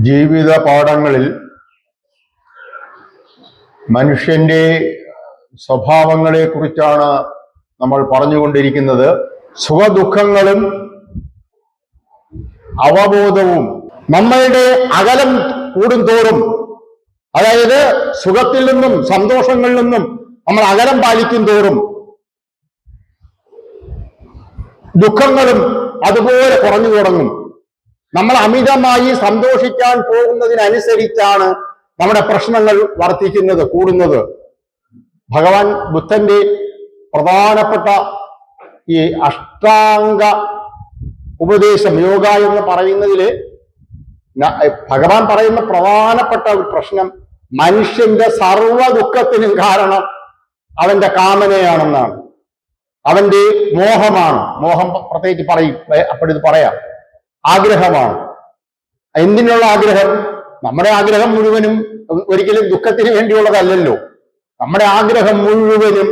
ജീവിത പാഠങ്ങളിൽ മനുഷ്യന്റെ സ്വഭാവങ്ങളെ കുറിച്ചാണ് നമ്മൾ പറഞ്ഞുകൊണ്ടിരിക്കുന്നത്. സുഖദുഃഖങ്ങളും അവബോധവും നമ്മളുടെ അകലം കൂടുന്തോറും, അതായത് സുഖത്തിൽ നിന്നും സന്തോഷങ്ങളിൽ നിന്നും നമ്മൾ അകലം പാലിക്കും തോറും ദുഃഖങ്ങളും അതുപോലെ കുറഞ്ഞു തുടങ്ങും. നമ്മൾ അമിതമായി സന്തോഷിക്കാൻ പോകുന്നതിനനുസരിച്ചാണ് നമ്മുടെ പ്രശ്നങ്ങൾ വർദ്ധിക്കുന്നത്, കൂടുന്നത്. ഭഗവാൻ ബുദ്ധന്റെ പ്രധാനപ്പെട്ട ഈ അഷ്ടാംഗ ഉപദേശം യോഗ എന്ന് പറയുന്നതില് ഭഗവാൻ പറയുന്ന പ്രധാനപ്പെട്ട ഒരു പ്രശ്നം മനുഷ്യന്റെ സർവ്വ ദുഃഖത്തിനും കാരണം അവന്റെ കാമനയാണെന്നാണ്, അവന്റെ മോഹമാണ്. മോഹം പ്രത്യേകിച്ച് പറയും, അപ്പോഴിത് പറയാം, ആഗ്രഹമാണ്. എന്തിനുള്ള ആഗ്രഹം? നമ്മുടെ ആഗ്രഹം മുഴുവനും ഒരിക്കലും ദുഃഖത്തിന് വേണ്ടിയുള്ളതല്ലല്ലോ. നമ്മുടെ ആഗ്രഹം മുഴുവനും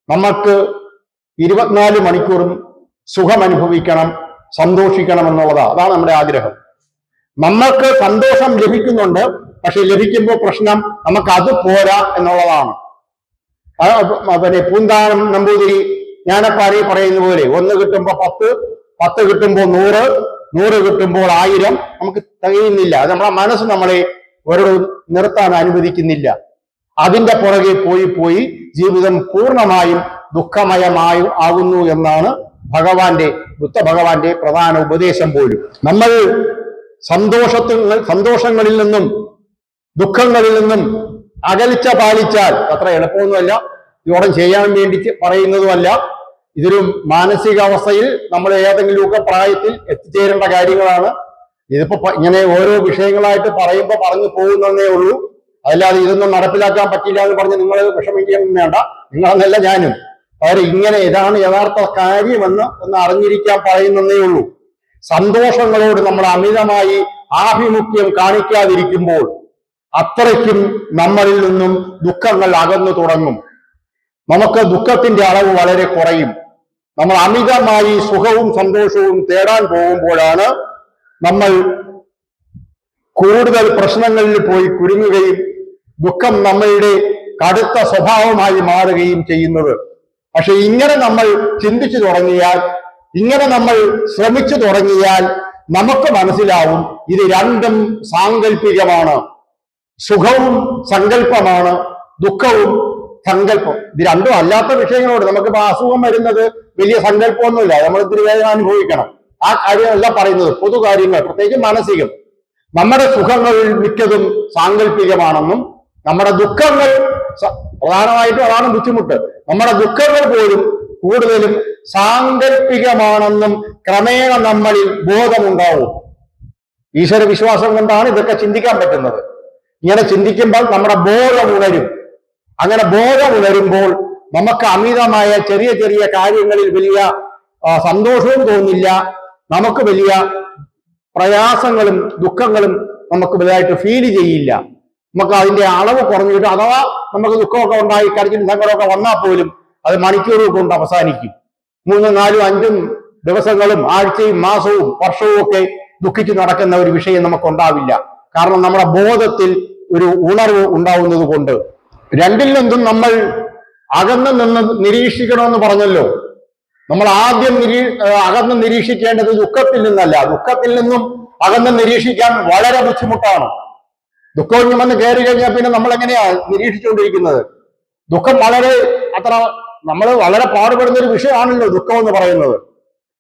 നമുക്ക് 24 മണിക്കൂറും സുഖം അനുഭവിക്കണം, സന്തോഷിക്കണം എന്നുള്ളതാണ്. അതാണ് നമ്മുടെ ആഗ്രഹം. നമ്മൾക്ക് സന്തോഷം ലഭിക്കുന്നുണ്ട്, പക്ഷെ ലഭിക്കുമ്പോൾ പ്രശ്നം നമുക്ക് അത് പോരാ എന്നുള്ളതാണ്. പിന്നെ പൂന്താനം നമ്പൂതിരി ജ്ഞാനപ്പാരി പറയുന്ന പോലെ 1 കിട്ടുമ്പോൾ 10, 10 കിട്ടുമ്പോൾ 100, 100 കിട്ടുമ്പോൾ 1000 നമുക്ക് തികയുന്നില്ല. അത് നമ്മുടെ മനസ്സ് നമ്മളെ ഒരു നിർത്താൻ അനുവദിക്കുന്നില്ല. അതിന്റെ പുറകെ പോയി ജീവിതം പൂർണ്ണമായും ദുഃഖമയമായും ആകുന്നു എന്നാണ് ബുദ്ധ ഭഗവാന്റെ പ്രധാന ഉപദേശം പോലും. നമ്മൾ സന്തോഷങ്ങളിൽ നിന്നും ദുഃഖങ്ങളിൽ നിന്നും അകൽച്ച പാലിച്ചാൽ അത്ര എളുപ്പമൊന്നുമല്ല, ഇതോടെ ചെയ്യാൻ വേണ്ടി പറയുന്നതുമല്ല. ഇതൊരു മാനസികാവസ്ഥയിൽ നമ്മൾ ഏതെങ്കിലുമൊക്കെ പ്രായത്തിൽ എത്തിച്ചേരേണ്ട കാര്യങ്ങളാണ്. ഇതിപ്പോ ഇങ്ങനെ ഓരോ വിഷയങ്ങളായിട്ട് പറയുമ്പോൾ പറഞ്ഞു പോകുന്നതേ ഉള്ളൂ. അതല്ലാതെ ഇതൊന്നും നടപ്പിലാക്കാൻ പറ്റില്ല എന്ന് പറഞ്ഞ് നിങ്ങൾ വിഷമിക്കുകയൊന്നും വേണ്ട. നിങ്ങളെന്നല്ല ഞാനും. അവരെ ഇങ്ങനെ ഇതാണ് യഥാർത്ഥ കാര്യമെന്ന് ഒന്ന് അറിഞ്ഞിരിക്കാൻ പറയുന്നതേ ഉള്ളൂ. സന്തോഷങ്ങളോട് നമ്മൾ അമിതമായി ആഭിമുഖ്യം കാണിക്കാതിരിക്കുമ്പോൾ അത്രയ്ക്കും നമ്മളിൽ നിന്നും ദുഃഖങ്ങൾ അകന്നു തുടങ്ങും. നമുക്ക് ദുഃഖത്തിന്റെ അളവ് വളരെ കുറയും. നമ്മൾ അമിതമായി സുഖവും സന്തോഷവും തേടാൻ പോകുമ്പോഴാണ് നമ്മൾ കൂടുതൽ പ്രശ്നങ്ങളിൽ പോയി കുരുങ്ങുകയും ദുഃഖം നമ്മളുടെ കടുത്ത സ്വഭാവമായി മാറുകയും ചെയ്യുന്നത്. പക്ഷെ ഇങ്ങനെ നമ്മൾ ചിന്തിച്ചു തുടങ്ങിയാൽ, ഇങ്ങനെ നമ്മൾ ശ്രമിച്ചു തുടങ്ങിയാൽ നമുക്ക് മനസ്സിലാവും ഇത് രണ്ടും സാങ്കല്പികമാണ്. സുഖവും സങ്കല്പമാണ്, ദുഃഖവും സങ്കല്പം. ഇത് രണ്ടും അല്ലാത്ത വിഷയങ്ങളോട് നമുക്കിപ്പോ അസുഖം വരുന്നത് വലിയ സങ്കല്പമൊന്നുമില്ല, നമ്മൾ ഇത്തിരി വേദന അനുഭവിക്കണം. ആ കാര്യമല്ല പറയുന്നത്, പൊതു കാര്യങ്ങൾ, പ്രത്യേകിച്ച് മാനസികം. നമ്മുടെ സുഖങ്ങൾ മിക്കതും സാങ്കല്പികമാണെന്നും നമ്മുടെ ദുഃഖങ്ങൾ, പ്രധാനമായിട്ടും അതാണ് ബുദ്ധിമുട്ട്, നമ്മുടെ ദുഃഖങ്ങൾ പോലും കൂടുതലും സാങ്കല്പികമാണെന്നും ക്രമേണ നമ്മളിൽ ബോധമുണ്ടാവും. ഈശ്വര വിശ്വാസം കൊണ്ടാണ് ഇതൊക്കെ ചിന്തിക്കാൻ പറ്റുന്നത്. ഇങ്ങനെ ചിന്തിക്കുമ്പോൾ നമ്മുടെ ബോധം ഉണരും. അങ്ങനെ ബോധം ഉണരുമ്പോൾ നമുക്ക് അമിതമായ ചെറിയ ചെറിയ കാര്യങ്ങളിൽ വലിയ സന്തോഷവും തോന്നില്ല. നമുക്ക് വലിയ പ്രയാസങ്ങളും ദുഃഖങ്ങളും നമുക്ക് വലുതായിട്ട് ഫീൽ ചെയ്യില്ല. നമുക്ക് അതിന്റെ അളവ് കുറഞ്ഞിട്ട്, അഥവാ നമുക്ക് ദുഃഖമൊക്കെ ഉണ്ടായി കരച്ചിലും സങ്കടമൊക്കെ വന്നാൽ പോലും അത് മണിക്കൂറുകൾ കൊണ്ട് അവസാനിക്കും. 3, 4, 5 ദിവസങ്ങളും ആഴ്ചയും മാസവും വർഷവും ഒക്കെ ദുഃഖിച്ച് നടക്കുന്ന ഒരു വിഷയം നമുക്കുണ്ടാവില്ല. കാരണം നമ്മുടെ ബോധത്തിൽ ഒരു ഉണർവ് ഉണ്ടാവുന്നത് കൊണ്ട്. രണ്ടിൽ നിന്നും നമ്മൾ അകന്ന് നിന്ന് നിരീക്ഷിക്കണമെന്ന് പറഞ്ഞല്ലോ. നമ്മൾ ആദ്യം അകന്ന് നിരീക്ഷിക്കേണ്ടത് ദുഃഖത്തിൽ നിന്നല്ല. ദുഃഖത്തിൽ നിന്നും അകന്ന് നിരീക്ഷിക്കാൻ വളരെ ബുദ്ധിമുട്ടാണ്. ദുഃഖം വന്ന് കയറി കഴിഞ്ഞാൽ പിന്നെ നമ്മൾ എങ്ങനെയാ നിരീക്ഷിച്ചുകൊണ്ടിരിക്കുന്നത്? ദുഃഖം നമ്മൾ വളരെ പാടുപെടുന്ന ഒരു വിഷയമാണല്ലോ ദുഃഖം എന്ന് പറയുന്നത്.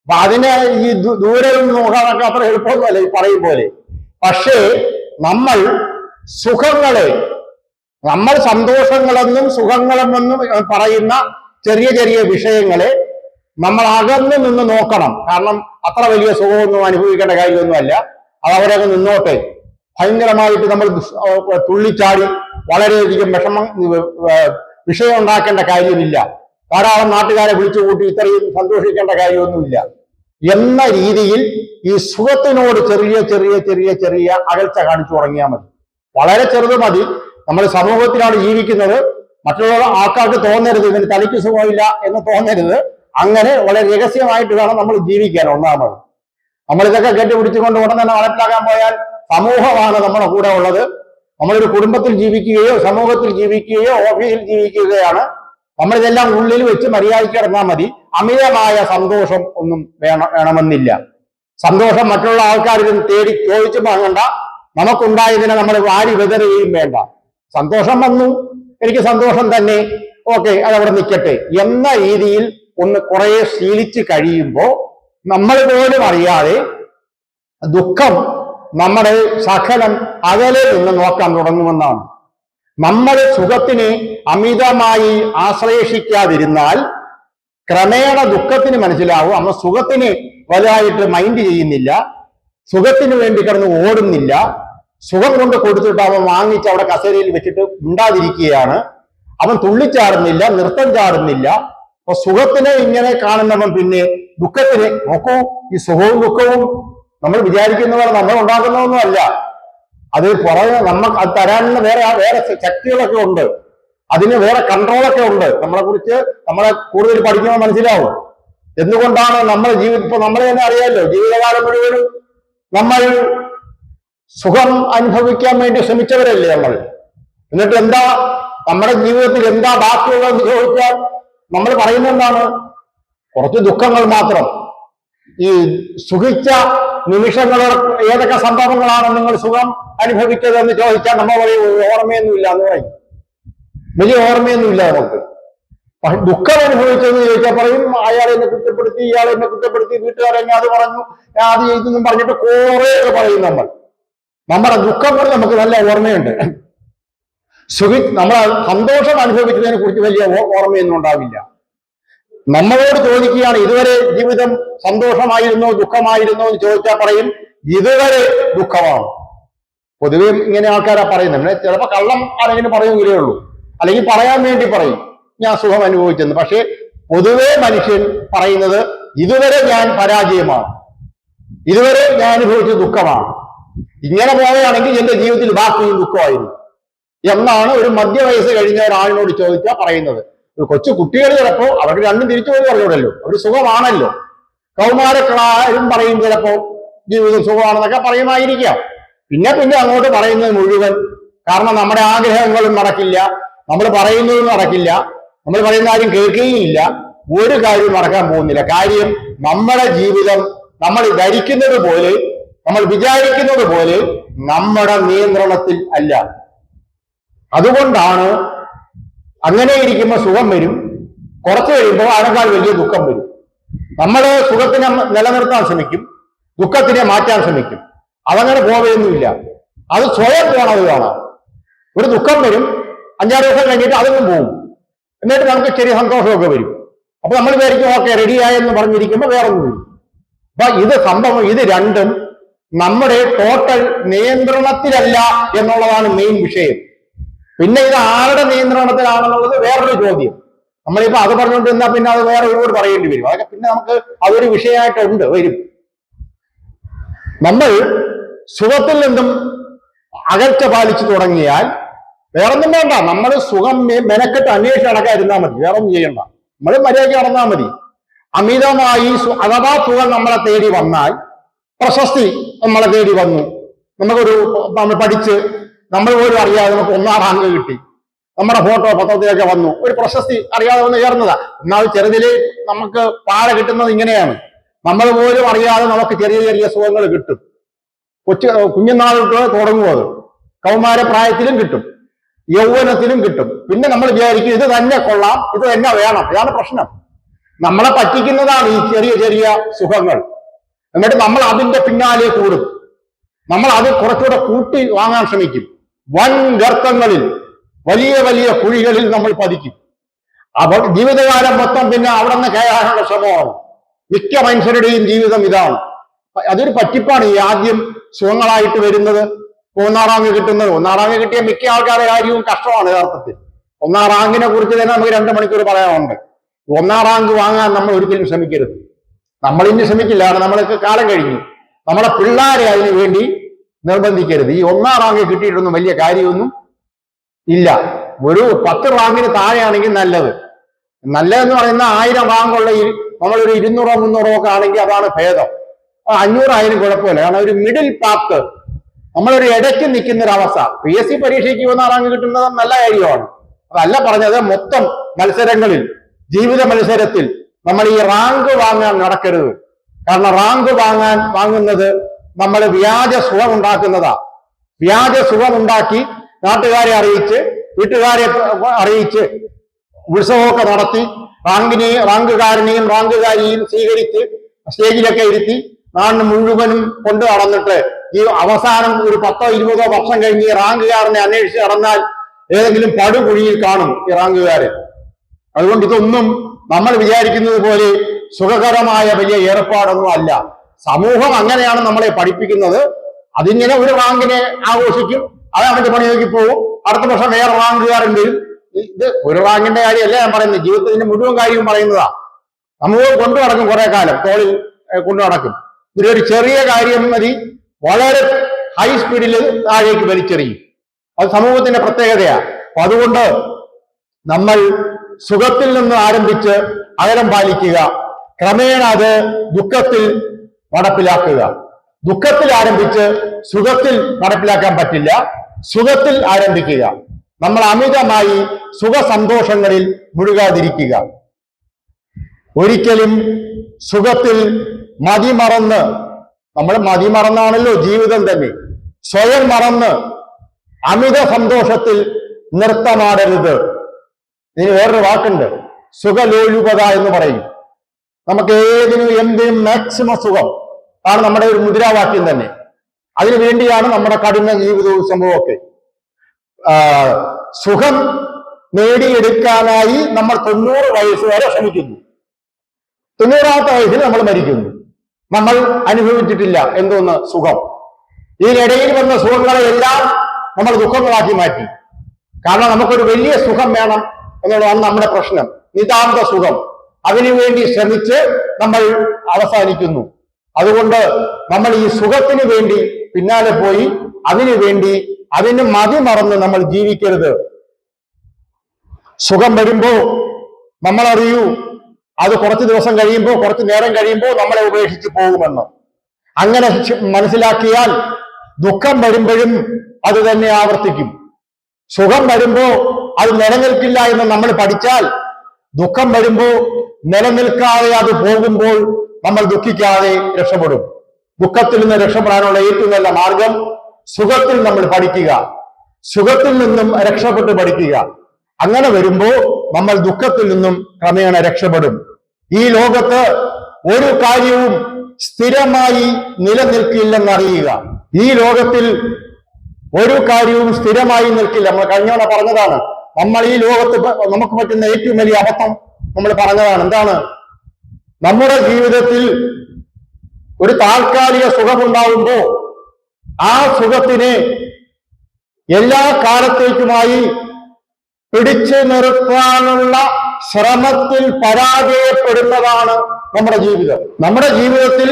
അപ്പൊ അതിനെ ഈ ദൂരെ നിന്ന് നോക്കാനൊക്കെ അത്ര എളുപ്പമൊന്നുമല്ല ഈ പറയും പോലെ. പക്ഷേ നമ്മൾ സന്തോഷങ്ങളെന്നും സുഖങ്ങളെന്നും പറയുന്ന ചെറിയ ചെറിയ വിഷയങ്ങളെ നമ്മൾ അകന്നു നിന്ന് നോക്കണം. കാരണം അത്ര വലിയ സുഖമൊന്നും അനുഭവിക്കേണ്ട കാര്യമൊന്നുമല്ല. അത് അവരൊക്കെ നിന്നോട്ടെ. ഭയങ്കരമായിട്ട് നമ്മൾ തുള്ളിച്ചാടി വളരെയധികം വിഷയം ഉണ്ടാക്കേണ്ട കാര്യമില്ല. ധാരാളം നാട്ടുകാരെ വിളിച്ചു കൂട്ടി ഇത്രയും സന്തോഷിക്കേണ്ട കാര്യമൊന്നുമില്ല എന്ന രീതിയിൽ ഈ സുഖത്തിനോട് ചെറിയ ചെറിയ ചെറിയ ചെറിയ അകൽച്ച കാണിച്ചു തുടങ്ങിയാൽ മതി. വളരെ ചെറുത് മതി. നമ്മൾ സമൂഹത്തിലാണ് ജീവിക്കുന്നത്. മറ്റുള്ള ആൾക്കാർക്ക് തോന്നരുത് ഇവന് തനിക്ക് സുഖമില്ല എന്ന് തോന്നരുത്. അങ്ങനെ വളരെ രഹസ്യമായിട്ട് വേണം നമ്മൾ ജീവിക്കാൻ. ഒന്നാമത് നമ്മളിതൊക്കെ കെട്ടിപ്പിടിച്ചുകൊണ്ട് ഉടനെ നടപ്പിലാക്കാൻ പോയാൽ സമൂഹമാണ് നമ്മുടെ കൂടെ ഉള്ളത്. നമ്മളൊരു കുടുംബത്തിൽ ജീവിക്കുകയോ സമൂഹത്തിൽ ജീവിക്കുകയോ ഓഫീസിൽ ജീവിക്കുകയാണ്. നമ്മളിതെല്ലാം ഉള്ളിൽ വെച്ച് മര്യാദയ്ക്ക് കിടന്നാൽ മതി. അമിതമായ സന്തോഷം ഒന്നും വേണമെന്നില്ല. സന്തോഷം മറ്റുള്ള ആൾക്കാരിൽ തേടി ചോദിച്ചു വാങ്ങണ്ട. നമുക്കുണ്ടായതിനെ നമ്മൾ വാരി വിതറുകയും വേണ്ട. സന്തോഷം വന്നു, എനിക്ക് സന്തോഷം തന്നെ, ഓക്കെ, അതവിടെ നിൽക്കട്ടെ എന്ന രീതിയിൽ ഒന്ന് കുറെ ശീലിച്ച് കഴിയുമ്പോൾ നമ്മൾ പോലും അറിയാതെ ദുഃഖം നമ്മുടെ സകലം അകലെ നിന്ന് നോക്കാൻ തുടങ്ങുമെന്നാണ്. നമ്മൾ സുഖത്തിനെ അമിതമായി ആശ്ലേഷിക്കാതിരുന്നാൽ ക്രമേണ ദുഃഖത്തിന് മനസ്സിലാവും നമ്മൾ സുഖത്തിന് വലുതായിട്ട് മൈൻഡ് ചെയ്യുന്നില്ല, സുഖത്തിന് വേണ്ടി കിടന്ന് ഓടുന്നില്ല. സുഖം കൊണ്ട് കൊടുത്തിട്ട് അവൻ വാങ്ങിച്ച് അവിടെ കസേരയിൽ വെച്ചിട്ട് ഉണ്ടാതിരിക്കുകയാണ്. അവൻ തുള്ളിച്ചാടുന്നില്ല, നൃത്തം ചാടുന്നില്ല. അപ്പൊ സുഖത്തിനെ ഇങ്ങനെ കാണുന്നവൻ പിന്നെ ദുഃഖത്തിന് നോക്കൂ. ഈ സുഖവും ദുഃഖവും നമ്മൾ വിചാരിക്കുന്ന പോലെ നമ്മൾ ഉണ്ടാക്കുന്നതൊന്നുമല്ല. അത് പുറമെ നമുക്ക് അത് തരാനുള്ള വേറെ ശക്തികളൊക്കെ ഉണ്ട്, അതിന് വേറെ കൺട്രോളൊക്കെ ഉണ്ട്. കുറിച്ച് നമ്മളെ കൂടുതൽ പഠിക്കുമ്പോൾ മനസ്സിലാവും എന്തുകൊണ്ടാണ് നമ്മുടെ ഇപ്പൊ നമ്മളെ തന്നെ അറിയാമല്ലോ, ജീവിതകാലം മുഴുവനും നമ്മൾ സുഖം അനുഭവിക്കാൻ വേണ്ടി ശ്രമിച്ചവരല്ലേ നമ്മൾ. എന്നിട്ട് എന്താ നമ്മുടെ ജീവിതത്തിൽ എന്താ ബാക്കിയുള്ളതെന്ന് ചോദിച്ചാൽ നമ്മൾ പറയുന്ന എന്താണ്? കുറച്ച് ദുഃഖങ്ങൾ മാത്രം. ഈ സുഖിച്ച നിമിഷങ്ങളോ ഏതൊക്കെ സംഭവങ്ങളാണ് നിങ്ങൾ സുഖം അനുഭവിച്ചതെന്ന് ചോദിച്ചാൽ നമ്മൾ പറയും ഓർമ്മയൊന്നുമില്ല എന്ന് പറയും. വലിയ ഓർമ്മയൊന്നുമില്ല നമുക്ക്. പക്ഷെ ദുഃഖം അനുഭവിച്ചതെന്ന് ചോദിച്ചാൽ പറയും അയാൾ എന്നെ കുറ്റപ്പെടുത്തി, ഇയാൾ എന്നെ കുറ്റപ്പെടുത്തി, വീട്ടുകാരെന്നെ അത് പറഞ്ഞു, അത് ചെയ്തെന്നും പറഞ്ഞിട്ട് കുറെ പറയും നമ്മൾ. നമ്മുടെ ദുഃഖങ്ങൾ നമുക്ക് നല്ല ഓർമ്മയുണ്ട്. നമ്മളെ സന്തോഷം അനുഭവിച്ചതിനെ കുറിച്ച് വലിയ ഓർമ്മയൊന്നും ഉണ്ടാവില്ല. നമ്മളോട് ചോദിക്കുകയാണ് ഇതുവരെ ജീവിതം സന്തോഷമായിരുന്നോ ദുഃഖമായിരുന്നോ എന്ന് ചോദിച്ചാൽ പറയും ഇതുവരെ ദുഃഖമാണ്. പൊതുവെ ഇങ്ങനെ ആൾക്കാരാ പറയുന്നത്. ചിലപ്പോൾ കള്ളം ആരെങ്കിലും പറയുമെങ്കിലേ ഉള്ളൂ, അല്ലെങ്കിൽ പറയാൻ വേണ്ടി പറയും ഞാൻ സുഖം അനുഭവിച്ചെന്ന്. പക്ഷെ പൊതുവെ മനുഷ്യൻ പറയുന്നത് ഇതുവരെ ഞാൻ പരാജയമാണ്, ഇതുവരെ ഞാൻ അനുഭവിച്ച ദുഃഖമാണ്. ഇങ്ങനെ പോവുകയാണെങ്കിൽ എന്റെ ജീവിതത്തിൽ ബാക്കിയും ദുഃഖമായിരുന്നു എന്നാണ് ഒരു മധ്യവയസ്സ് കഴിഞ്ഞ ഒരാളിനോട് ചോദിച്ചാൽ പറയുന്നത്. ഒരു കൊച്ചു കുട്ടികൾ ചിലപ്പോ അവർക്ക് രണ്ടും തിരിച്ചു പോയി പറഞ്ഞൂടല്ലോ, അവർ സുഖമാണല്ലോ. കൗമാരക്കളാരും പറയും ചിലപ്പോ ജീവിതം സുഖമാണെന്നൊക്കെ പറയുമായിരിക്കാം. പിന്നെ അങ്ങോട്ട് പറയുന്നത് മുഴുവൻ, കാരണം നമ്മുടെ ആഗ്രഹങ്ങളും നടക്കില്ല, നമ്മൾ പറയുന്നതും നടക്കില്ല, നമ്മൾ പറയുന്ന കാര്യം കേൾക്കുകയില്ല, ഒരു കാര്യവും നടക്കാൻ പോകുന്നില്ല. കാര്യം നമ്മുടെ ജീവിതം നമ്മൾ ധരിക്കുന്നത് പോലെ, നമ്മൾ വിചാരിക്കുന്നത് പോലെ നമ്മുടെ നിയന്ത്രണത്തിൽ അല്ല. അതുകൊണ്ടാണ് അങ്ങനെ ഇരിക്കുമ്പോൾ സുഖം വരും, കുറച്ച് കഴിയുമ്പോൾ അതിനേക്കാൾ വലിയ ദുഃഖം വരും. നമ്മൾ സുഖത്തിനെ നിലനിർത്താൻ ശ്രമിക്കും, ദുഃഖത്തിനെ മാറ്റാൻ ശ്രമിക്കും. അതങ്ങനെ പോവുകയൊന്നുമില്ല, അത് സ്വയം പോണത് കാണാം. ഒരു ദുഃഖം വരും, 5-6 ദിവസം കഴിഞ്ഞിട്ട് അതൊന്നും പോകും, എന്നിട്ട് നമുക്ക് ചെറിയ സന്തോഷമൊക്കെ വരും. അപ്പൊ നമ്മൾ വിചാരിക്കും ഓക്കെ റെഡിയായെന്ന് പറഞ്ഞിരിക്കുമ്പോൾ വേറൊന്നും വരും. അപ്പൊ ഇത് രണ്ടും നമ്മുടെ ടോട്ടൽ നിയന്ത്രണത്തിലല്ല എന്നുള്ളതാണ് മെയിൻ വിഷയം. പിന്നെ ഇത് ആരുടെ നിയന്ത്രണത്തിലാണെന്നുള്ളത് വേറൊരു ചോദ്യം. നമ്മളിപ്പോ അത് പറഞ്ഞുകൊണ്ടിരുന്നാൽ പിന്നെ അത് വേറെ ഒരുപാട് പറയേണ്ടി വരും. അതൊക്കെ പിന്നെ നമുക്ക് അതൊരു വിഷയമായിട്ടുണ്ട് വരും. നമ്മൾ സുഖത്തിൽ നിന്നും അകൽച്ച പാലിച്ചു തുടങ്ങിയാൽ വേറൊന്നും വേണ്ട, നമ്മൾ സുഖം മെനക്കെട്ട് അന്വേഷിച്ച് നടക്കാൻ ഇരുന്നാൽ മതി, വേറൊന്നും ചെയ്യണ്ട. നമ്മൾ മര്യാദയ്ക്ക് നടന്നാൽ മതി. അമിതമായി അഥവാ സുഖം നമ്മളെ തേടി വന്നാൽ, പ്രശസ്തി നമ്മളെ തേടി വന്നു, നമ്മൾ പഠിച്ച് നമ്മൾ പോലും അറിയാതെ നമുക്ക് 1ാം റാങ്ക് കിട്ടി, നമ്മുടെ ഫോട്ടോ പത്രത്തിലൊക്കെ വന്നു, ഒരു പ്രശസ്തി അറിയാതെ വന്ന് ചേർന്നതാ. എന്നാൽ ചെറുതില് നമുക്ക് പാഴ കിട്ടുന്നത് ഇങ്ങനെയാണ്, നമ്മൾ പോലും അറിയാതെ നമുക്ക് ചെറിയ ചെറിയ സുഖങ്ങൾ കിട്ടും. കുഞ്ഞുനാളിട്ട് തുടങ്ങും, അത് കൗമാരപ്രായത്തിലും കിട്ടും, യൗവനത്തിലും കിട്ടും. പിന്നെ നമ്മൾ വിചാരിക്കും ഇത് തന്നെ കൊള്ളാം, ഇത് തന്നെ വേണം. ഇതാണ് പ്രശ്നം. നമ്മളെ പറ്റിക്കുന്നതാണ് ഈ ചെറിയ ചെറിയ സുഖങ്ങൾ. എന്നിട്ട് നമ്മൾ അതിന്റെ പിന്നാലെ കൂടും, നമ്മൾ അത് കുറച്ചുകൂടെ കൂട്ടി വാങ്ങാൻ ശ്രമിക്കും. വൻ ഗർത്തങ്ങളിൽ, വലിയ വലിയ കുഴികളിൽ നമ്മൾ പതിക്കും. അപ്പോൾ ജീവിതകാലം മൊത്തം പിന്നെ അവിടെ നിന്ന് കയറാനുള്ള ശ്രമമാണ്. മിക്ക മനുഷ്യരുടെയും ജീവിതം ഇതാണ്. അതൊരു പറ്റിപ്പാണ്. ഈ ആദ്യം സുഖങ്ങളായിട്ട് വരുന്നത്, 1ാം റാങ്ക് കിട്ടുന്നത്. 1ാം റാങ്ക് കിട്ടിയ മിക്ക ആൾക്കാരുടെ കാര്യവും കഷ്ടമാണ് യഥാർത്ഥത്തിൽ. 1ാം റാങ്കിനെ കുറിച്ച് തന്നെ നമുക്ക് 2 മണിക്കൂർ പറയാനുണ്ട്. 1ാം റാങ്ക് വാങ്ങാൻ നമ്മൾ ഒരിക്കലും ശ്രമിക്കരുത്. നമ്മളിനി ശ്രമിക്കില്ല, നമ്മൾക്ക് കാലം കഴിഞ്ഞു. നമ്മളെ പിള്ളേരെ അതിനു വേണ്ടി നിർബന്ധിക്കരുത്. ഈ 1ാം റാങ്ക് കിട്ടിയിട്ടൊന്നും വലിയ കാര്യമൊന്നും ഇല്ല. ഒരു 10 റാങ്കിന് താഴെയാണെങ്കിൽ നല്ലതെന്ന് പറയുന്ന 1000 റാങ്കുള്ള നമ്മളൊരു 200-300 ഒക്കെ ആണെങ്കിൽ അതാണ് ഭേദം. 500 ആയാലും കുഴപ്പമില്ല. കാരണം ഒരു മിഡിൽ പാത്ത്, നമ്മളൊരു ഇടയ്ക്ക് നിൽക്കുന്ന ഒരു അവസ്ഥ. PSC പരീക്ഷയ്ക്ക് 1 റാങ്ക് കിട്ടുന്നത് നല്ല കാര്യമാണ്. അതല്ല പറഞ്ഞത്, മൊത്തം മത്സരങ്ങളിൽ, ജീവിത മത്സരത്തിൽ നമ്മൾ ഈ റാങ്ക് വാങ്ങാൻ നടക്കരുത്. കാരണം റാങ്ക് വാങ്ങുന്നത് നമ്മൾ വ്യാജ സുഖം ഉണ്ടാക്കുന്നതാ. വ്യാജ സുഖം ഉണ്ടാക്കി നാട്ടുകാരെ അറിയിച്ച്, വീട്ടുകാരെ അറിയിച്ച്, ഉത്സവമൊക്കെ നടത്തി റാങ്കുകാരനെയും റാങ്കുകാരിയെയും സ്വീകരിച്ച് സ്റ്റേജിലൊക്കെ ഇരുത്തി നാടിന് മുഴുവനും കൊണ്ടു നടന്നിട്ട് ഈ അവസാനം ഒരു 10-20 വർഷം കഴിഞ്ഞ് ഈ റാങ്കുകാരനെ അന്വേഷിച്ച് നടന്നാൽ ഏതെങ്കിലും പടുകുഴിയിൽ കാണും ഈ റാങ്കുകാരൻ. അതുകൊണ്ട് ഇതൊന്നും നമ്മൾ വിചാരിക്കുന്നത് പോലെ സുഖകരമായ വലിയ ഏർപ്പാടൊന്നും അല്ല. സമൂഹം അങ്ങനെയാണ് നമ്മളെ പഠിപ്പിക്കുന്നത്. അതിങ്ങനെ ഒരു റാങ്കിനെ ആഘോഷിക്കും, അത് അവന്റെ പണി നോക്കി പോകും, അടുത്ത വർഷം വേറെ റാങ്കുകാരൻ വരും. ഇത് ഒരു റാങ്കിന്റെ കാര്യമല്ല ഞാൻ പറയുന്നത്, ജീവിതത്തിന്റെ മുഴുവൻ കാര്യവും പറയുന്നതാ. സമൂഹം കൊണ്ടു നടക്കും, കുറെ കാലം തോളിൽ കൊണ്ടു നടക്കും. ഇതിലൊരു ചെറിയ കാര്യം മതി വളരെ ഹൈ സ്പീഡിൽ താഴേക്ക് വലിച്ചെറിയും. അത് സമൂഹത്തിന്റെ പ്രത്യേകതയാണ്. അപ്പൊ അതുകൊണ്ട് നമ്മൾ സുഖത്തിൽ നിന്ന് ആരംഭിച്ച് അകലം പാലിക്കുക, ക്രമേണ അത് ദുഃഖത്തിൽ നടപ്പിലാക്കുക. ദുഃഖത്തിൽ ആരംഭിച്ച് സുഖത്തിൽ നടപ്പിലാക്കാൻ പറ്റില്ല. സുഖത്തിൽ ആരംഭിക്കുക. നമ്മൾ അമിതമായി സുഖസന്തോഷങ്ങളിൽ മുഴുകാതിരിക്കുക. ഒരിക്കലും സുഖത്തിൽ മതിമറന്ന്, നമ്മൾ മതിമറന്നാണല്ലോ ജീവിതം തന്നെ, സ്വയം മറന്ന് അമിത സന്തോഷത്തിൽ നൃത്തമാടരുത്. ഇതിന് വേറൊരു വാക്കുണ്ട്, സുഖലോലുപത എന്ന് പറയും. നമുക്ക് ഏതിനും എന്തിനും മാക്സിമം സുഖം ആണ് നമ്മുടെ ഒരു മുദ്രാവാക്യം തന്നെ. അതിനു വേണ്ടിയാണ് നമ്മുടെ കഠിന ജീവിതവും സംഭവമൊക്കെ. സുഖം നേടിയെടുക്കാനായി നമ്മൾ 90 വയസ്സ് വരെ ശ്രമിക്കുന്നു. 90ാമത്തെ വയസ്സിൽ നമ്മൾ മരിക്കുന്നു. നമ്മൾ അനുഭവിച്ചിട്ടില്ല എന്തോന്ന് സുഖം. ഇതിനിടയിൽ വന്ന സുഖങ്ങളെയെല്ലാം നമ്മൾ ദുഃഖങ്ങളാക്കി മാറ്റി. കാരണം നമുക്കൊരു വലിയ സുഖം വേണം എന്നുള്ളതാണ് നമ്മുടെ പ്രശ്നം, നിതാന്ത സുഖം. അതിനുവേണ്ടി ശ്രമിച്ച് നമ്മൾ അവസാനിക്കുന്നു. അതുകൊണ്ട് നമ്മൾ ഈ സുഖത്തിന് വേണ്ടി പിന്നാലെ പോയി അതിന് മതിമറന്ന് നമ്മൾ ജീവിക്കരുത്. സുഖം വരുമ്പോ നമ്മൾ അറിയൂ, അത് കുറച്ച് ദിവസം കഴിയുമ്പോൾ, കുറച്ച് നേരം കഴിയുമ്പോൾ നമ്മളെ ഉപേക്ഷിച്ച് പോകുമെന്ന്. അങ്ങനെ മനസ്സിലാക്കിയാൽ ദുഃഖം വരുമ്പോഴും അത് തന്നെ ആവർത്തിക്കും. സുഖം വരുമ്പോ അത് നിലനിൽക്കില്ല എന്ന് നമ്മൾ പഠിച്ചാൽ, ദുഃഖം വരുമ്പോ നിലനിൽക്കാതെ അത് പോകുമ്പോൾ നമ്മൾ ദുഃഖിക്കാതെ രക്ഷപ്പെടും. ദുഃഖത്തിൽ നിന്ന് രക്ഷപ്പെടാനുള്ള ഏറ്റവും നല്ല മാർഗം സുഖത്തിൽ നമ്മൾ പഠിക്കുക, സുഖത്തിൽ നിന്നും രക്ഷപ്പെട്ട് പഠിക്കുക. അങ്ങനെ വരുമ്പോ നമ്മൾ ദുഃഖത്തിൽ നിന്നും ക്രമേണ രക്ഷപ്പെടും. ഈ ലോകത്ത് ഒരു കാര്യവും സ്ഥിരമായി നിലനിൽക്കില്ലെന്നറിയുക. ഈ ലോകത്തിൽ ഒരു കാര്യവും സ്ഥിരമായി നിൽക്കില്ല. നമ്മൾ കഴിഞ്ഞവണ പറഞ്ഞതാണ്. നമ്മൾ ഈ ലോകത്ത് നമുക്ക് പറ്റുന്ന ഏറ്റവും വലിയ അബദ്ധം നമ്മൾ പറഞ്ഞതാണ്. എന്താണ്? നമ്മുടെ ജീവിതത്തിൽ ഒരു താൽക്കാലിക സുഖമുണ്ടാവുമ്പോ ആ സുഖത്തിനെ എല്ലാ കാലത്തേക്കുമായി പിടിച്ചു നിർത്താനുള്ള ശ്രമത്തിൽ പരാജയപ്പെടുന്നതാണ് നമ്മുടെ ജീവിതം. നമ്മുടെ ജീവിതത്തിൽ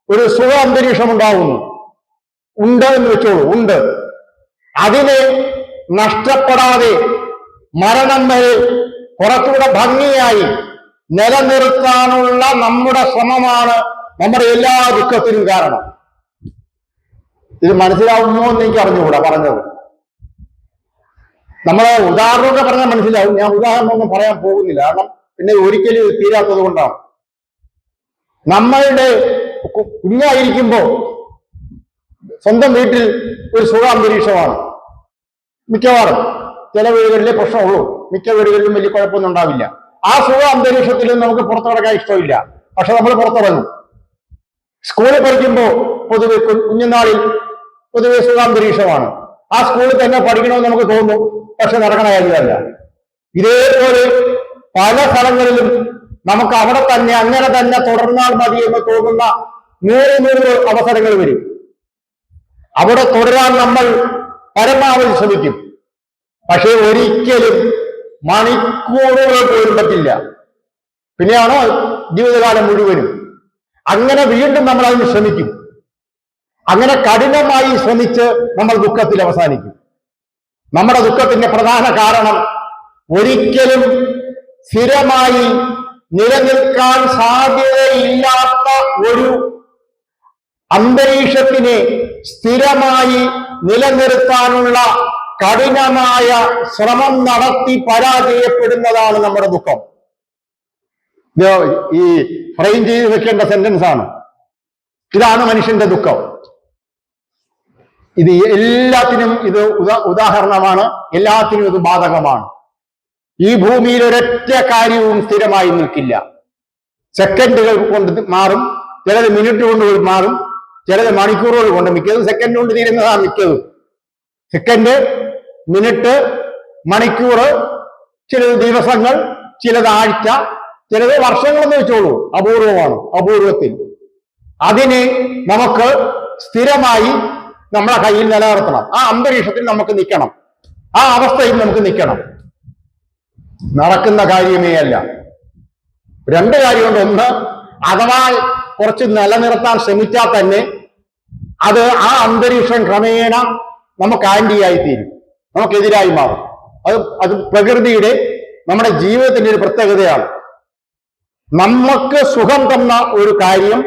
ഒരു സുഖ അന്തരീക്ഷം ഉണ്ടാവുന്നു, ഉണ്ട് എന്ന് വെച്ചോളൂ, ഉണ്ട്. അതിനെ നഷ്ടപ്പെടാതെ മരണം വരെ കുറച്ചുകൂടെ ഭംഗിയായി നിലനിർത്താനുള്ള നമ്മുടെ ശ്രമമാണ് നമ്മുടെ എല്ലാ ദുഃഖത്തിനും കാരണം. ഇത് മനസ്സിലാവുമോ എന്ന് എനിക്ക് അറിഞ്ഞുകൂടാ പറഞ്ഞത്. നമ്മളെ ഉദാഹരണമൊക്കെ പറഞ്ഞാൽ മനസ്സിലാവും. ഞാൻ ഉദാഹരണമൊന്നും പറയാൻ പോകുന്നില്ല, കാരണം പിന്നെ ഒരിക്കലും തീരാത്തത് കൊണ്ടാണ്. നമ്മളുടെ കുഞ്ഞായിരിക്കുമ്പോ സ്വന്തം വീട്ടിൽ ഒരു സുഖാന്തരീക്ഷമാണ് മിക്കവാറും. ചില വീടുകളിലെ പ്രശ്നമുള്ളൂ, മിക്ക വീടുകളിലും വലിയ കുഴപ്പമൊന്നും ഉണ്ടാവില്ല. ആ സുഖ അന്തരീക്ഷത്തിലും നമുക്ക് പുറത്തു കിടക്കാൻ ഇഷ്ടമില്ല, പക്ഷെ നമ്മൾ പുറത്തിറങ്ങും. സ്കൂളിൽ പഠിക്കുമ്പോൾ പൊതുവെ കുഞ്ഞുനാളിൽ പൊതുവെ സുഖാന്തരീക്ഷമാണ്. ആ സ്കൂളിൽ തന്നെ പഠിക്കണമെന്ന് നമുക്ക് തോന്നും, പക്ഷെ നടക്കണ കാര്യമല്ല. ഇതേപോലെ പല സ്ഥലങ്ങളിലും നമുക്ക് അവിടെ തന്നെ അങ്ങനെ തന്നെ തുടർന്നാൽ മതി എന്ന് തോന്നുന്ന 100 അവസരങ്ങൾ വരും. അവിടെ തുടരാൻ നമ്മൾ പരമാവധി ശ്രമിക്കും, പക്ഷെ ഒരിക്കലും മണിക്കൂറുകൾ പോലും പറ്റില്ല. പിന്നെയാണോ ജീവിതകാലം മുഴുവനും. അങ്ങനെ വീണ്ടും നമ്മൾ അതിന് ശ്രമിക്കും. അങ്ങനെ കഠിനമായി ശ്രമിച്ച് നമ്മൾ ദുഃഖത്തിൽ അവസാനിക്കും. നമ്മുടെ ദുഃഖത്തിന്റെ പ്രധാന കാരണം ഒരിക്കലും സ്ഥിരമായി നിലനിൽക്കാൻ സാധ്യതയില്ലാത്ത ഒരു അന്തരീക്ഷത്തിനെ സ്ഥിരമായി നിലനിർത്താനുള്ള കഠിനമായ ശ്രമം നടത്തി പരാജയപ്പെടുന്നതാണ് നമ്മുടെ ദുഃഖം. ഇത് ഈ ഫ്രെയിം ചെയ്ത് വെക്കേണ്ട സെന്റൻസ് ആണ്. ഇതാണ് മനുഷ്യന്റെ ദുഃഖം. ഇത് എല്ലാത്തിനും ഇത് ഉദാഹരണമാണ്, എല്ലാത്തിനും ഇത് ബാധകമാണ്. ഈ ഭൂമിയിൽ ഒരൊറ്റ കാര്യവും സ്ഥിരമായി നിൽക്കില്ല. സെക്കൻഡുകൾ കൊണ്ട് മാറും, ചിലത് മിനിറ്റ് കൊണ്ട് മാറും, ചിലത് മണിക്കൂറുകൾ കൊണ്ട്, മിക്കതും സെക്കൻഡ് കൊണ്ട് തീരുന്നതാണ് മിക്കതും. സെക്കൻഡ്, മിനിറ്റ്, മണിക്കൂർ, ചിലത് ദിവസങ്ങൾ, ചിലത് ആഴ്ച, ചിലത് വർഷങ്ങളെന്ന് വെച്ചോളൂ. അപൂർവമാണ്, അപൂർവത്തിൽ. അതിനെ നമുക്ക് സ്ഥിരമായി നമ്മളെ കയ്യിൽ നിലനിർത്തണം. ആ അന്തരീക്ഷത്തിൽ നമുക്ക് നിൽക്കണം, ആ അവസ്ഥയിൽ നമുക്ക് നിൽക്കണം. നടക്കുന്ന കാര്യമേ അല്ല. രണ്ട് കാര്യമുണ്ട്. ഒന്ന്, അഥവാ കുറച്ച് നിലനിർത്താൻ ശ്രമിച്ചാൽ തന്നെ അത് ആ അന്തരീക്ഷം ക്രമേണ നമുക്ക് ആന്റിയായി തീരും, നമുക്കെതിരായി മാറും. അത് പ്രകൃതിയുടെ, നമ്മുടെ ജീവിതത്തിന്റെ ഒരു പ്രത്യേകതയാണ്. നമുക്ക് സുഖം തന്ന ഒരു കാര്യം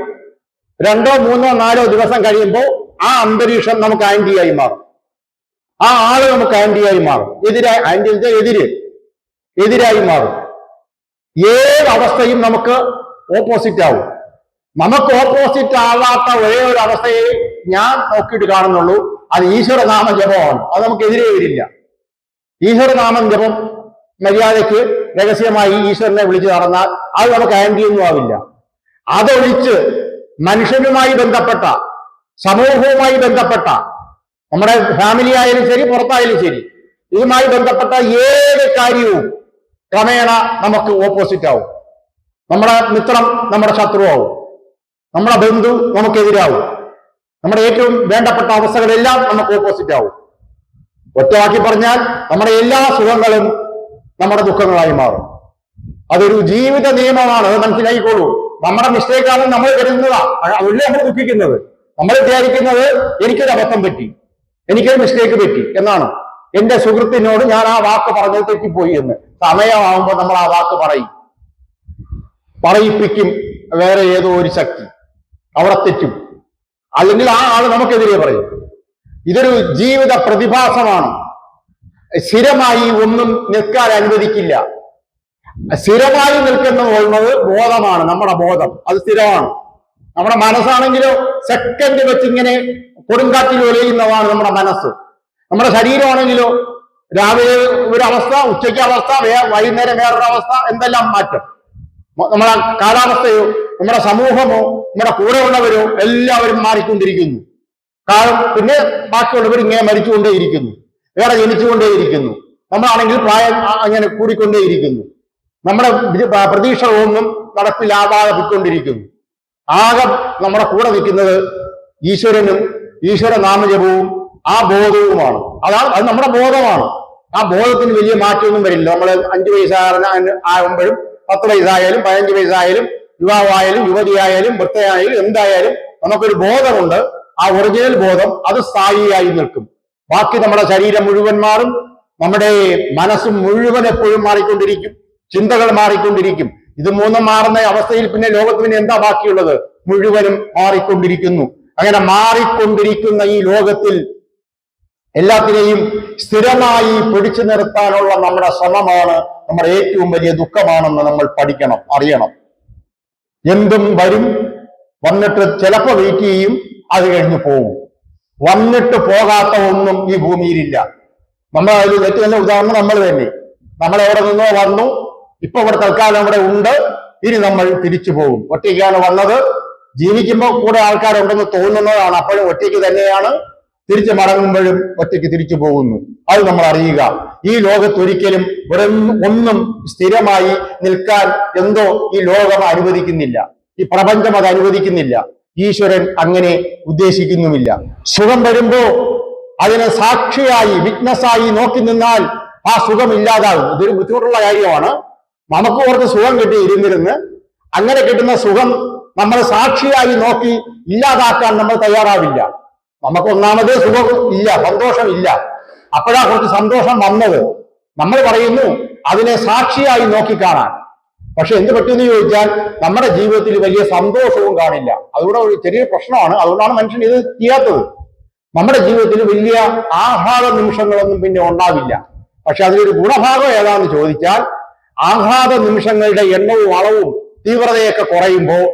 2, 3, 4 ദിവസം കഴിയുമ്പോൾ ആ അന്തരീക്ഷം നമുക്ക് ആന്റിയായി മാറും, ആ ആള് നമുക്ക് ആന്റിയായി മാറും, എതിരായി മാറും. ഏത് അവസ്ഥയും നമുക്ക് ഓപ്പോസിറ്റ് ആവും. നമുക്ക് ഓപ്പോസിറ്റ് ആവാത്ത ഒരേ ഒരു അവസ്ഥയെ ഞാൻ നോക്കിയിട്ട് കാണുന്നുള്ളൂ, അത് ഈശ്വരനാമ ജപമാണ്. അത് നമുക്കെതിരെ വരില്ല. ഈശ്വരനാമം ജപം മര്യാദയ്ക്ക് രഹസ്യമായി ഈശ്വരനെ വിളിച്ചു നടന്നാൽ അത് നമുക്ക് ആന്റിയൊന്നും ആവില്ല. അതൊഴിച്ച് മനുഷ്യനുമായി ബന്ധപ്പെട്ട, സമൂഹവുമായി ബന്ധപ്പെട്ട, നമ്മുടെ ഫാമിലി ആയാലും ശരി, പുറത്തായാലും ശരി, ഇതുമായി ബന്ധപ്പെട്ട ഏത് കാര്യവും ക്രമേണ നമുക്ക് ഓപ്പോസിറ്റ് ആവും. നമ്മുടെ മിത്രം നമ്മുടെ ശത്രുവാകും, നമ്മുടെ ബന്ധു നമുക്കെതിരാവും, നമ്മുടെ ഏറ്റവും വേണ്ടപ്പെട്ട അവസ്ഥകളെല്ലാം നമുക്ക് ഓപ്പോസിറ്റ് ആവും. ഒറ്റവാക്കി പറഞ്ഞാൽ നമ്മുടെ എല്ലാ സുഖങ്ങളും നമ്മുടെ ദുഃഖങ്ങളായി മാറും. അതൊരു ജീവിത നിയമമാണ്, അത് മനസ്സിലായിക്കോളൂ. നമ്മുടെ മിസ്റ്റേക്കാണ് നമ്മൾ കരുതുന്നതാ, അതുകൊണ്ട് നമ്മൾ ദുഃഖിക്കുന്നത്. നമ്മൾ വിചാരിക്കുന്നത് എനിക്കൊരു അബദ്ധം പറ്റി, എനിക്കൊരു മിസ്റ്റേക്ക് പറ്റി എന്നാണ്. എന്റെ സുഹൃത്തിനോട് ഞാൻ ആ വാക്ക് പറഞ്ഞത് തെറ്റിപ്പോയി എന്ന്. സമയമാകുമ്പോൾ നമ്മൾ ആ വാക്ക് പറയിപ്പിക്കും വേറെ ഏതോ ഒരു ശക്തി, അവിടെ തെറ്റും, അല്ലെങ്കിൽ ആ ആള് നമുക്കെതിരെ പറയും. ഇതൊരു ജീവിത പ്രതിഭാസമാണ്. സ്ഥിരമായി ഒന്നും നിൽക്കാൻ അനുവദിക്കില്ല. സ്ഥിരമായി നിൽക്കുന്നത് ബോധമാണ്, നമ്മുടെ ബോധം. അത് സ്ഥിരമാണ്. നമ്മുടെ മനസ്സാണെങ്കിലോ സെക്കൻഡ് വെച്ച് ഇങ്ങനെ കൊടുങ്കാറ്റിൽ ഒലയുന്നതാണ് നമ്മുടെ മനസ്സ്. നമ്മുടെ ശരീരമാണെങ്കിലോ രാവിലെ ഒരു അവസ്ഥ, ഉച്ചയ്ക്ക് അവസ്ഥ, വൈകുന്നേരം വേറൊരു അവസ്ഥ, എന്തെല്ലാം മാറ്റം. നമ്മുടെ കാലാവസ്ഥയോ, നമ്മുടെ സമൂഹമോ, നമ്മുടെ കൂടെയുള്ളവരോ എല്ലാവരും മാറിക്കൊണ്ടിരിക്കുന്നു. പിന്നെ ബാക്കിയുള്ളവർ ഇങ്ങനെ മരിച്ചുകൊണ്ടേയിരിക്കുന്നു, വേറെ ജനിച്ചുകൊണ്ടേയിരിക്കുന്നു. നമ്മളാണെങ്കിൽ പ്രായം അങ്ങനെ കൂടിക്കൊണ്ടേയിരിക്കുന്നു. നമ്മുടെ പ്രതീക്ഷകളൊന്നും നടപ്പിലാവാതെ പോയിക്കൊണ്ടിരിക്കുന്നു. ആകെ നമ്മുടെ കൂടെ നിൽക്കുന്നത് ഈശ്വരനും ഈശ്വര നാമജപവും ആ ബോധവുമാണ്. അത് നമ്മുടെ ബോധമാണ്. ആ ബോധത്തിന് വലിയ മാറ്റമൊന്നും വരില്ല. നമ്മൾ 5 വയസ്സാകുമ്പോഴും 10 വയസ്സായാലും 15 വയസ്സായാലും യുവാവായാലും യുവതിയായാലും വൃദ്ധയായാലും എന്തായാലും നമുക്കൊരു ബോധമുണ്ട്. ആ ഒറിജിനൽ ബോധം അത് സ്ഥായിയായി നിൽക്കും. ബാക്കി നമ്മുടെ ശരീരം മുഴുവൻ മാറും, നമ്മുടെ മനസ്സ് മുഴുവൻ എപ്പോഴും മാറിക്കൊണ്ടിരിക്കും, ചിന്തകൾ മാറിക്കൊണ്ടിരിക്കും. ഇത് മൂന്നും മാറുന്ന അവസ്ഥയിൽ പിന്നെ ലോകത്തിന് എന്താ ബാക്കിയുള്ളത്? മുഴുവനും മാറിക്കൊണ്ടിരിക്കുന്നു. അങ്ങനെ മാറിക്കൊണ്ടിരിക്കുന്ന ഈ ലോകത്തിൽ എല്ലാത്തിനെയും സ്ഥിരമായി പിടിച്ചു നിർത്താനുള്ള നമ്മുടെ ശ്രമമാണ് നമ്മുടെ ഏറ്റവും വലിയ ദുഃഖമാണെന്ന് നമ്മൾ പഠിക്കണം, അറിയണം. എന്തും വരും, വന്നിട്ട് ചിലപ്പോൾ വെയിറ്റ് ചെയ്യും, അത് കഴിഞ്ഞ് പോകും. വന്നിട്ട് പോകാത്ത ഒന്നും ഈ ഭൂമിയിലില്ല. നമ്മൾ അതിൽ ഏറ്റവും നല്ല ഉദാഹരണം നമ്മൾ തന്നെ. നമ്മൾ എവിടെ നിന്നോ വന്നു, ഇപ്പൊ ഇവിടെ തൽക്കാലം ഇവിടെ ഉണ്ട്, ഇനി നമ്മൾ തിരിച്ചു പോകും. ഒറ്റയ്ക്കാണ് വന്നത്. ജീവിക്കുമ്പോൾ കൂടെ ആൾക്കാരുണ്ടെന്ന് തോന്നുന്നതാണ്, അപ്പോഴും ഒറ്റയ്ക്ക് തന്നെയാണ്. തിരിച്ചു മടങ്ങുമ്പോഴും ഒറ്റയ്ക്ക് തിരിച്ചു പോകുന്നു. അത് നമ്മൾ അറിയുക. ഈ ലോകത്തൊരിക്കലും ഒന്നും സ്ഥിരമായി നിൽക്കാൻ എന്തോ ഈ ലോകം അനുവദിക്കുന്നില്ല, ഈ പ്രപഞ്ചം അത് അനുവദിക്കുന്നില്ല. ഈശ്വരൻ അങ്ങനെ ഉദ്ദേശിക്കുന്നുമില്ല. സുഖം വരുമ്പോ അതിനെ സാക്ഷിയായി, വിറ്റ്നസ്സായി നോക്കി നിന്നാൽ ആ സുഖം ഇല്ലാതാകും. ഇതൊരു ബുദ്ധിമുട്ടുള്ള കാര്യമാണ്. നമുക്ക് കുറച്ച് സുഖം കിട്ടി ഇരുന്നിരുന്ന്, അങ്ങനെ കിട്ടുന്ന സുഖം നമ്മൾ സാക്ഷിയായി നോക്കി ഇല്ലാതാക്കാൻ നമ്മൾ തയ്യാറാവില്ല. നമുക്ക് ഒന്നാമത് സുഖം ഇല്ല, സന്തോഷമില്ല. അപ്പോഴാ കുറച്ച് സന്തോഷം വന്നത്. നമ്മൾ പറയുന്നു അതിനെ സാക്ഷിയായി നോക്കിക്കാണാൻ. പക്ഷെ എന്ത് പറ്റുമെന്ന് ചോദിച്ചാൽ നമ്മുടെ ജീവിതത്തിൽ വലിയ സന്തോഷവും കാണില്ല. അതുകൂടെ ഒരു ചെറിയ പ്രശ്നമാണ്. അതുകൊണ്ടാണ് മനുഷ്യൻ ഇത് ചെയ്യാത്തത്. നമ്മുടെ ജീവിതത്തിൽ വലിയ ആഹ്ലാദ നിമിഷങ്ങളൊന്നും പിന്നെ ഉണ്ടാവില്ല. പക്ഷെ അതിലൊരു ഗുണഭാഗം ഏതാണെന്ന് ചോദിച്ചാൽ ആഹ്ലാദ നിമിഷങ്ങളുടെ എണ്ണവും അളവും തീവ്രതയൊക്കെ കുറയുമ്പോൾ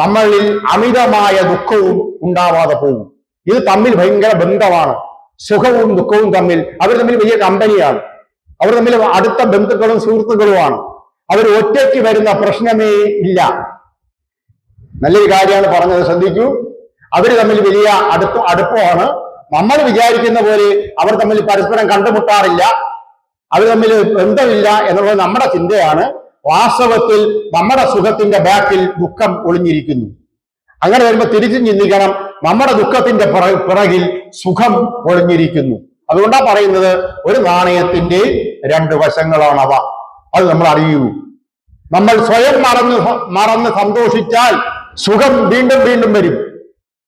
നമ്മളിൽ അമിതമായ ദുഃഖവും ഉണ്ടാവാതെ പോകും. ഇത് തമ്മിൽ ഭയങ്കര ബന്ധമാണ്. സുഖവും ദുഃഖവും തമ്മിൽ അവർ തമ്മിൽ വലിയ കമ്പനിയാണ്. അവർ തമ്മിൽ അടുത്ത ബന്ധുക്കളും സുഹൃത്തുക്കളുമാണ്. അവർ ഒറ്റയ്ക്ക് വരുന്ന പ്രശ്നമേ ഇല്ല. നല്ലൊരു കാര്യമാണ് പറഞ്ഞത്, ശ്രദ്ധിക്കൂ. അവർ തമ്മിൽ വലിയ അടുപ്പമാണ്. നമ്മൾ വിചാരിക്കുന്ന പോലെ അവർ തമ്മിൽ പരസ്പരം കണ്ടുമുട്ടാറില്ല, അവർ തമ്മിൽ ബന്ധമില്ല എന്നുള്ളത് നമ്മുടെ ചിന്തയാണ്. വാസ്തവത്തിൽ നമ്മുടെ സുഖത്തിന്റെ ബാക്കിൽ ദുഃഖം ഒളിഞ്ഞിരിക്കുന്നു. അങ്ങനെ വരുമ്പോൾ തിരിച്ചും ചിന്തിക്കണം, നമ്മുടെ ദുഃഖത്തിന്റെ പിറകിൽ സുഖം ഒളിഞ്ഞിരിക്കുന്നു. അതുകൊണ്ടാണ് പറയുന്നത് ഒരു നാണയത്തിന്റെ രണ്ട് വശങ്ങളാണവ. അത് നമ്മൾ അറിയൂ. നമ്മൾ സ്വയം മറന്ന് സന്തോഷിച്ചാൽ സുഖം വീണ്ടും വീണ്ടും വരും,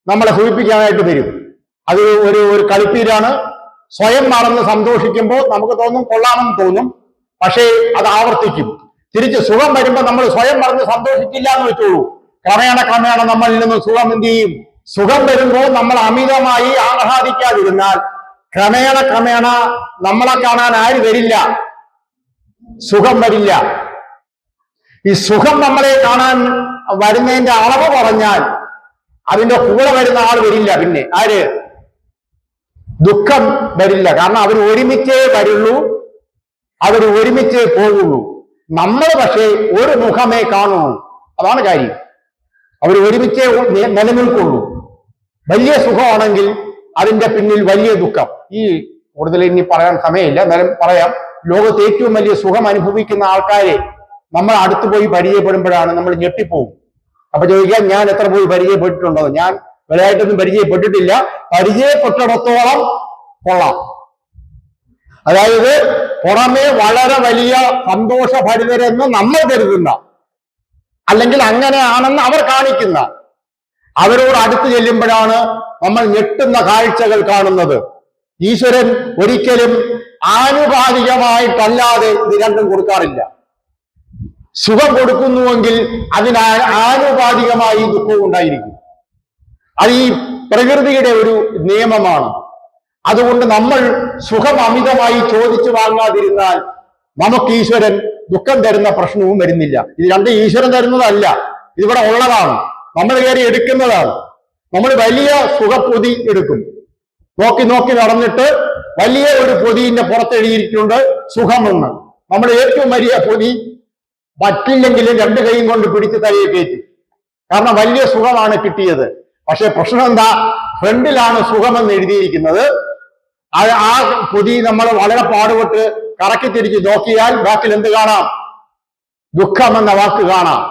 നമ്മളെ സുഖിപ്പിക്കാനായിട്ട് വരും. അത് ഒരു കളിപ്പീരാണ്. സ്വയം മറന്ന് സന്തോഷിക്കുമ്പോൾ നമുക്ക് തോന്നും, കൊള്ളാമെന്ന് തോന്നും, പക്ഷേ അത് ആവർത്തിക്കും. തിരിച്ച് സുഖം വരുമ്പോൾ നമ്മൾ സ്വയം മറന്ന് സന്തോഷിക്കില്ല എന്ന് വെച്ചോളൂ. ക്രമേണ നമ്മളിൽ നിന്ന് സുഖം എന്ത് ചെയ്യും? സുഖം വരുമ്പോൾ നമ്മൾ അമിതമായി ആഹ്ലാദിക്കാതിരുന്നാൽ ക്രമേണ നമ്മളെ കാണാൻ ആര് വരില്ല? സുഖം വരില്ല. ഈ സുഖം നമ്മളെ കാണാൻ വരുന്നതിന്റെ അളവ് പറഞ്ഞാൽ അതിന്റെ കൂടെ വരുന്ന ആൾ വരില്ല. പിന്നെ ആര്? ദുഃഖം വരില്ല. കാരണം അവർ ഒരുമിച്ചേ വരുള്ളൂ, അവർ ഒരുമിച്ചേ പോകുള്ളൂ. നമ്മൾ പക്ഷേ ഒരു മുഖമേ കാണുള്ളൂ. അതാണ് കാര്യം. അവർ ഒരുമിച്ചേ നിലനിൽക്കുള്ളൂ. വലിയ സുഖമാണെങ്കിൽ അതിന്റെ പിന്നിൽ വലിയ ദുഃഖം. ഈ കൂടുതൽ ഇനി പറയാൻ സമയമില്ല, എന്നാലും പറയാം. ലോകത്ത് ഏറ്റവും വലിയ സുഖം അനുഭവിക്കുന്ന ആൾക്കാരെ നമ്മൾ അടുത്ത് പോയി പരിചയപ്പെടുമ്പോഴാണ് നമ്മൾ ഞെട്ടിപ്പോവും. അപ്പൊ ചോദിക്കാം, ഞാൻ എത്ര പോയി പരിചയപ്പെട്ടിട്ടുണ്ടോ? ഞാൻ വലുതായിട്ടൊന്നും പരിചയപ്പെട്ടിട്ടില്ല. പരിചയപ്പെട്ടിടത്തോളം കൊള്ളാം. അതായത് പുറമേ വളരെ വലിയ സന്തോഷഭരിതരെന്ന് നമ്മൾ കരുതുന്ന, അല്ലെങ്കിൽ അങ്ങനെയാണെന്ന് അവർ കാണിക്കുന്ന അവരോട് അടുത്ത് ചെല്ലുമ്പോഴാണ് നമ്മൾ ഞെട്ടുന്ന കാഴ്ചകൾ കാണുന്നത്. ഈശ്വരൻ ഒരിക്കലും ആനുപാതികമായിട്ടല്ലാതെ ഇത് രണ്ടും കൊടുക്കാറില്ല. സുഖം കൊടുക്കുന്നുവെങ്കിൽ അതിന് ആനുപാതികമായി ദുഃഖവും ഉണ്ടായിരിക്കും. അത് ഈ പ്രകൃതിയുടെ ഒരു നിയമമാണ്. അതുകൊണ്ട് നമ്മൾ സുഖം അമിതമായി ചോദിച്ചു വാങ്ങാതിരുന്നാൽ നമുക്ക് ഈശ്വരൻ ദുഃഖം തരുന്ന പ്രശ്നവും വരുന്നില്ല. ഇത് രണ്ട് ഈശ്വരൻ തരുന്നതല്ല, ഇതിവിടെ ഉള്ളതാണ്, നമ്മൾ കയറി എടുക്കുന്നതാണ്. നമ്മൾ വലിയ സുഖപ്പൊതി എടുക്കും, നോക്കി നടന്നിട്ട് വലിയ ഒരു പൊതിന്റെ പുറത്തെഴുതിയിട്ടുണ്ട് സുഖമെന്ന്. നമ്മൾ ഏറ്റവും വലിയ പൊതി പറ്റില്ലെങ്കിലും രണ്ട് കൈയും കൊണ്ട് പിടിച്ച് തലയെ കയറ്റി. കാരണം വലിയ സുഖമാണ് കിട്ടിയത്. പക്ഷെ പ്രശ്നം എന്താ? ഫ്രണ്ടിലാണ് സുഖമെന്ന് എഴുതിയിരിക്കുന്നത്. ആ പൊതി നമ്മൾ വളരെ പാടുപെട്ട് കറക്കി തിരിച്ച് നോക്കിയാൽ ബാക്കിൽ എന്ത് കാണാം? ദുഃഖമെന്ന വാക്ക് കാണാം.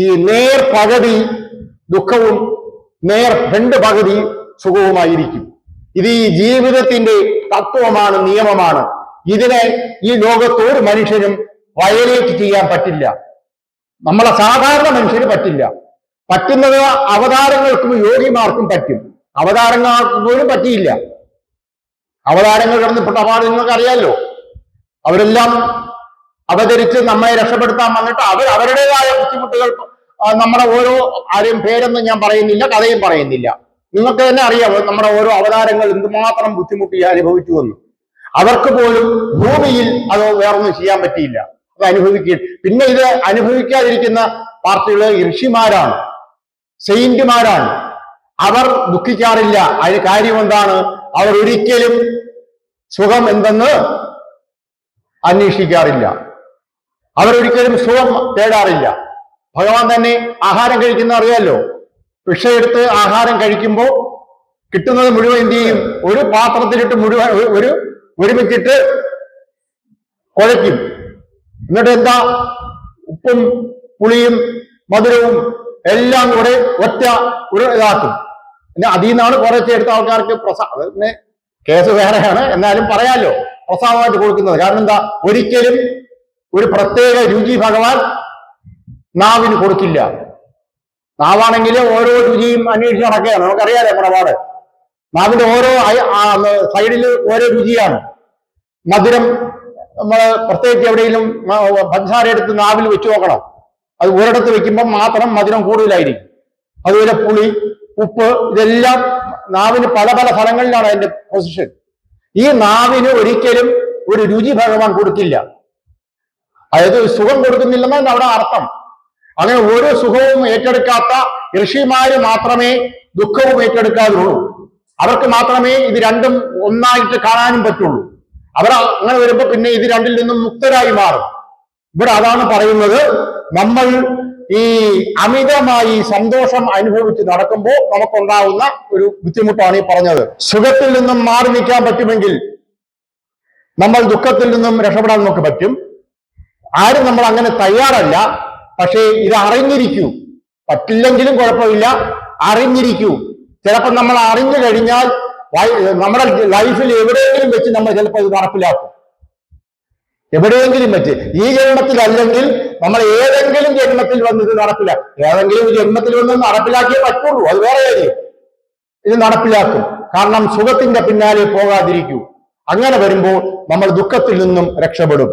ഈ നേർ പകുതി ദുഃഖവും രണ്ട് പകുതി സുഖവുമായിരിക്കും. ഇത് ഈ ജീവിതത്തിന്റെ തത്വമാണ്, നിയമമാണ്. ഇതിനെ ഈ ലോകത്ത് ഒരു മനുഷ്യനും വയലേറ്റ് ചെയ്യാൻ പറ്റില്ല. നമ്മളെ സാധാരണ മനുഷ്യന് പറ്റില്ല. പറ്റുന്നത് അവതാരങ്ങൾക്കും യോഗിമാർക്കും പറ്റും, അവതാരങ്ങൾക്ക് പോലും പറ്റിയില്ല. അവതാരങ്ങൾ കിടന്നിപ്പെട്ട അപാട് നിങ്ങൾക്ക് അറിയാമല്ലോ. അവരെല്ലാം അവതരിച്ച് നമ്മെ രക്ഷപ്പെടുത്താൻ വന്നിട്ട് അവരുടേതായ ബുദ്ധിമുട്ടുകൾ നമ്മുടെ ആരെയും പേരൊന്നും ഞാൻ പറയുന്നില്ല, കഥയും പറയുന്നില്ല. നിങ്ങൾക്ക് തന്നെ അറിയാം നമ്മുടെ ഓരോ അവതാരങ്ങൾ എന്തുമാത്രം ബുദ്ധിമുട്ടി അനുഭവിച്ചു എന്ന്. അവർക്ക് പോലും ഭൂമിയിൽ അത് വേറൊന്നും ചെയ്യാൻ പറ്റിയില്ല, അത് അനുഭവിക്കുക. പിന്നെ ഇത് അനുഭവിക്കാതിരിക്കുന്ന പാർട്ടികൾ ഋഷിമാരാണ്, സെയിന്റുമാരാണ്. അവർ ദുഃഖിക്കാറില്ല. അതിന് കാര്യം എന്താണ്? അവർ ഒരിക്കലും സുഖം എന്തെന്ന് അന്വേഷിക്കാറില്ല, അവരൊരിക്കലും സുഖം തേടാറില്ല. ഭഗവാൻ തന്നെ ആഹാരം കഴിക്കുന്ന അറിയാമല്ലോ. ഭിക്ഷയെടുത്ത് ആഹാരം കഴിക്കുമ്പോൾ കിട്ടുന്നത് മുഴുവൻ എന്ത് ചെയ്യും? ഒരു പാത്രത്തിലിട്ട് മുഴുവൻ ഒരുമിച്ചിട്ട് കുഴയ്ക്കും. എന്നിട്ട് എന്താ? ഉപ്പും പുളിയും മധുരവും എല്ലാം കൂടെ ഇതാക്കും. പിന്നെ അതിൽ നിന്നാണ് കുറച്ചെടുത്ത ആൾക്കാർക്ക് പ്രസാദം. കേസ് വേറെയാണ്, എന്നാലും പറയാലോ, പ്രസാദമായിട്ട് കൊടുക്കുന്നത്. കാരണം എന്താ? ഒരിക്കലും ഒരു പ്രത്യേക രുചി ഭഗവാൻ നാവിന് കൊടുക്കില്ല. നാവാണെങ്കിൽ ഓരോ രുചിയും അന്വേഷിച്ച് നടക്കുകയാണ്. നമുക്കറിയാലോ നമ്മുടെ പാട്. നാവിന്റെ ഓരോ സൈഡിൽ ഓരോ രുചിയാണ്. മധുരം നമ്മൾ പ്രത്യേകിച്ച് എവിടെയെങ്കിലും പഞ്ചസാര എടുത്ത് നാവിൽ വെച്ച് നോക്കണം. അത് ഒരിടത്ത് വെക്കുമ്പോൾ മാത്രം മധുരം കൂടുതലായിരിക്കും. അതുപോലെ പുളി, ഉപ്പ്, ഇതെല്ലാം നാവിന് പല പല ഫലങ്ങളിലാണ് അതിന്റെ പൊസിഷൻ. ഈ നാവിന് ഒരിക്കലും ഒരു രുചി ഭഗവാൻ കൊടുക്കില്ല, അതായത് സുഖം കൊടുക്കുന്നില്ലെന്നാണ് അവിടെ അർത്ഥം. അങ്ങനെ ഓരോ സുഖവും ഏറ്റെടുക്കാത്ത ഋഷിമാര് മാത്രമേ ദുഃഖവും ഏറ്റെടുക്കാതുള്ളൂ. അവർക്ക് മാത്രമേ ഇത് രണ്ടും ഒന്നായിട്ട് കാണാനും പറ്റുള്ളൂ. അവർ അങ്ങനെ വരുമ്പോ പിന്നെ ഇത് രണ്ടിൽ നിന്നും മുക്തരായി മാറും. ഇവിടെ അതാണ് പറയുന്നത്. നമ്മൾ ഈ അമിതമായി സന്തോഷം അനുഭവിച്ച് നടക്കുമ്പോൾ നമുക്കുണ്ടാവുന്ന ഒരു ബുദ്ധിമുട്ടാണ് ഈ പറഞ്ഞത്. സുഖത്തിൽ നിന്നും മാറി നിൽക്കാൻ പറ്റുമെങ്കിൽ നമ്മൾ ദുഃഖത്തിൽ നിന്നും രക്ഷപ്പെടാൻ നമുക്ക് പറ്റും. ആരും നമ്മൾ അങ്ങനെ തയ്യാറല്ല. പക്ഷേ ഇത് അറിഞ്ഞിരിക്കൂ, പറ്റില്ലെങ്കിലും കുഴപ്പമില്ല, അറിഞ്ഞിരിക്കൂ. ചിലപ്പോൾ നമ്മൾ അറിഞ്ഞു കഴിഞ്ഞാൽ നമ്മുടെ ലൈഫിൽ എവിടെയെങ്കിലും വെച്ച് നമ്മൾ ചിലപ്പോൾ ഇത് നടപ്പിലാക്കും. എവിടെയെങ്കിലും വെച്ച്, ഈ ജന്മത്തിലല്ലെങ്കിൽ നമ്മൾ ഏതെങ്കിലും ജന്മത്തിൽ വന്ന് ഇത് നടപ്പിലാക്കും. ഏതെങ്കിലും ജന്മത്തിൽ വന്ന് നടപ്പിലാക്കിയേ പറ്റുള്ളൂ, അത് വേറെ കാര്യം. ഇത് നടപ്പിലാക്കും. കാരണം സുഖത്തിന്റെ പിന്നാലെ പോകാതിരിക്കൂ. അങ്ങനെ വരുമ്പോൾ നമ്മൾ ദുഃഖത്തിൽ നിന്നും രക്ഷപ്പെടും.